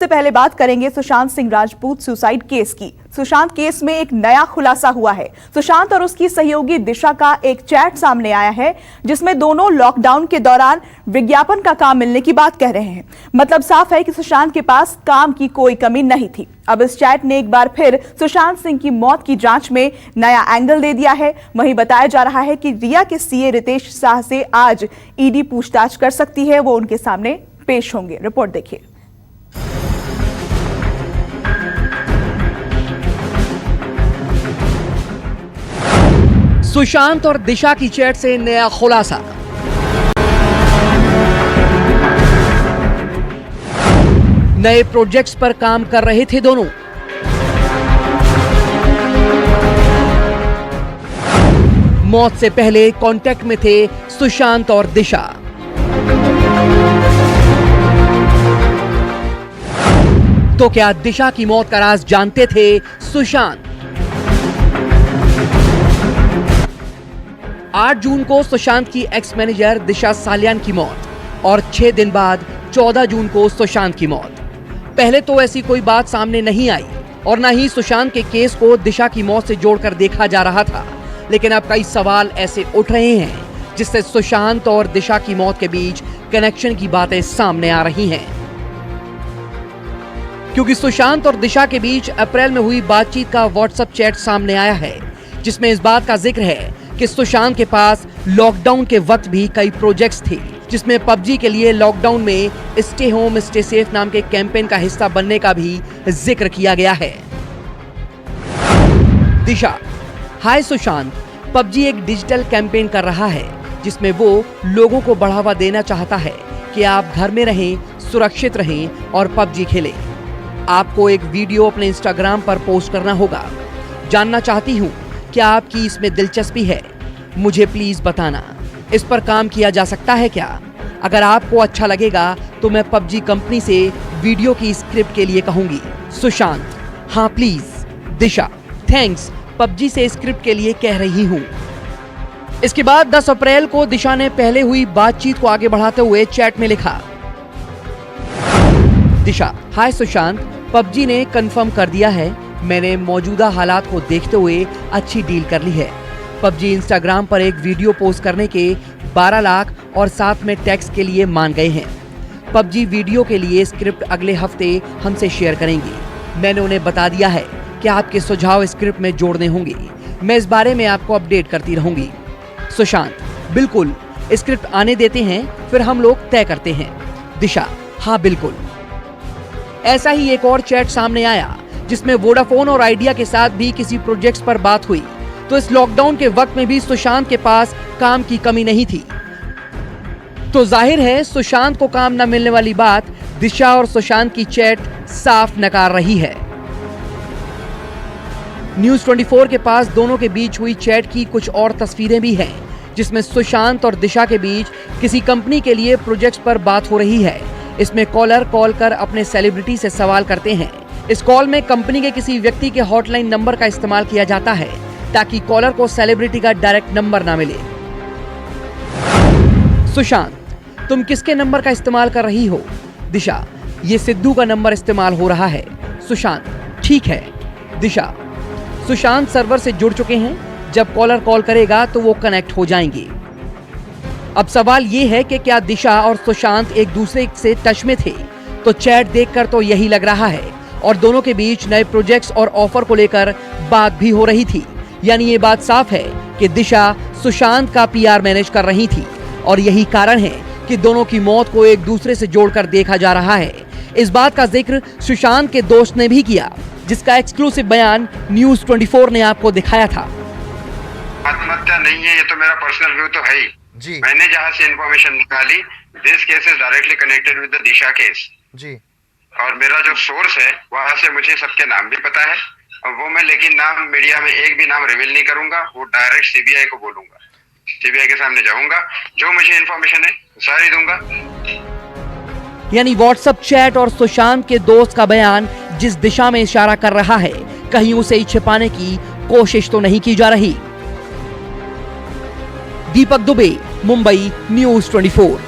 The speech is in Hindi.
सबसे पहले बात करेंगे सुशांत सिंह राजपूत सुसाइड केस की। सुशांत केस में एक नया खुलासा हुआ है। सुशांत और उसकी सहयोगी दिशा का एक चैट सामने आया है जिसमें दोनों लॉकडाउन के दौरान विज्ञापन का काम मिलने की बात कह रहे हैं। मतलब साफ है कि सुशांत के पास काम की कोई कमी नहीं थी। अब इस चैट ने एक बार फिर सुशांत सिंह की मौत की जांच में नया एंगल दे दिया है। वहीं बताया जा रहा है कि रिया के सीए रितेश शाह से आज ईडी पूछताछ कर सकती है, वो उनके सामने पेश होंगे। रिपोर्ट देखिए। सुशांत और दिशा की चैट से नया खुलासा। नए प्रोजेक्ट्स पर काम कर रहे थे दोनों। मौत से पहले कांटेक्ट में थे सुशांत और दिशा। तो क्या दिशा की मौत का राज जानते थे सुशांत? 8 जून को सुशांत की एक्स मैनेजर दिशा सालियान की मौत और 6 दिन बाद 14 जून को सुशांत की मौत। पहले तो ऐसी कोई बात सामने नहीं आई और न ही सुशांत के केस को दिशा की मौत से जोड़कर देखा जा रहा था, लेकिन अब कई सवाल ऐसे उठ रहे हैं जिससे सुशांत और दिशा की मौत के बीच कनेक्शन की बातें सामने आ रही हैं। क्योंकि सुशांत और दिशा के बीच अप्रैल में हुई बातचीत का व्हाट्सएप चैट सामने आया है जिसमें इस बात का जिक्र है कि सुशांत के पास लॉकडाउन के वक्त भी कई प्रोजेक्ट्स थे, जिसमें पबजी के लिए लॉकडाउन में स्टे होम स्टे सेफ नाम के कैंपेन का हिस्सा बनने का भी जिक्र किया गया है। दिशा: हाय सुशांत, पबजी एक डिजिटल कैंपेन कर रहा है जिसमें वो लोगों को बढ़ावा देना चाहता है कि आप घर में रहें, सुरक्षित रहें और पबजी खेलें। आपको एक वीडियो अपने इंस्टाग्राम पर पोस्ट करना होगा। जानना चाहती हूँ क्या आपकी इसमें दिलचस्पी है? मुझे प्लीज बताना। इस पर काम किया जा सकता है क्या? अगर आपको अच्छा लगेगा तो मैं पबजी कंपनी से वीडियो की स्क्रिप्ट के लिए कहूंगी। सुशांत: हाँ प्लीज। दिशा: थैंक्स, पबजी से स्क्रिप्ट के लिए कह रही हूँ। इसके बाद 10 अप्रैल को दिशा ने पहले हुई बातचीत को आगे बढ़ाते हुए चैट में लिखा। दिशा: हाय सुशांत, पबजी ने कंफर्म कर दिया है, मैंने मौजूदा हालात को देखते हुए अच्छी डील कर ली है। पबजी इंस्टाग्राम पर एक वीडियो पोस्ट करने के 12 लाख और साथ में टैक्स के लिए मान गए हैं। पबजी वीडियो के लिए स्क्रिप्ट अगले हफ्ते हमसे शेयर करेंगे। मैंने उन्हें बता दिया है कि आपके सुझाव स्क्रिप्ट में जोड़ने होंगे। मैं इस बारे में आपको अपडेट करती रहूंगी। सुशांत: बिल्कुल, स्क्रिप्ट आने देते हैं, फिर हम लोग तय करते हैं। दिशा: हाँ बिल्कुल। ऐसा ही एक और चैट सामने आया जिसमें वोडाफोन और आइडिया के साथ भी किसी प्रोजेक्ट्स पर बात हुई। तो इस लॉकडाउन के वक्त में भी सुशांत के पास काम की कमी नहीं थी। तो जाहिर है सुशांत को काम न मिलने वाली बात दिशा और सुशांत की चैट साफ नकार रही है। न्यूज़ 24 के पास दोनों के बीच हुई चैट की कुछ और तस्वीरें भी हैं जिसमें सुशांत और दिशा के बीच किसी कंपनी के लिए प्रोजेक्ट्स पर बात हो रही है। इसमें कॉलर कॉल कर अपने सेलिब्रिटी से सवाल करते हैं। इस कॉल में कंपनी के किसी व्यक्ति के हॉटलाइन नंबर का इस्तेमाल किया जाता है ताकि कॉलर को सेलिब्रिटी का डायरेक्ट नंबर ना मिले। सुशांत: तुम किसके नंबर का इस्तेमाल कर रही हो? दिशा: ये सिद्धू का नंबर इस्तेमाल हो रहा है। सुशांत: ठीक है। दिशा: सुशांत सर्वर से जुड़ चुके हैं, जब कॉलर कॉल करेगा तो वो कनेक्ट हो जाएंगे। अब सवाल ये है कि क्या दिशा और सुशांत एक दूसरे से टच में थे? तो चैट देखकर तो यही लग रहा है और दोनों के बीच नए प्रोजेक्ट्स और ऑफर को लेकर बात भी हो रही थी। यानी ये बात साफ है कि दिशा सुशांत का पीआर मैनेज कर रही थी और यही कारण है कि दोनों की मौत को एक दूसरे से जोड़कर देखा जा रहा है। इस बात का जिक्र सुशांत के दोस्त ने भी किया, जिसका एक्सक्लूसिव बयान न्यूज़ 24 ने आपको दिखाया था। आत्महत्या नहीं है, ये तो मेरा पर्सनल व्यू तो है ही जी। मैंने जहाँ से इंफॉर्मेशन निकाली, this case is directly connected with the Disha case ji. और मेरा जो सोर्स है वहां से मुझे सबके नाम भी पता है और वो मैं लेकिन नाम मीडिया में एक भी नाम रिवील नहीं करूंगा। वो डायरेक्ट सीबीआई को बोलूंगा, सीबीआई के सामने जाऊंगा, जो मुझे इंफॉर्मेशन है सारी दूंगा। यानी व्हाट्सएप चैट और सुशांत के दोस्त का बयान जिस दिशा में इशारा कर रहा है, कहीं उसे ही छिपाने की कोशिश तो नहीं की जा रही। दीपक दुबे, मुंबई, न्यूज़ 24।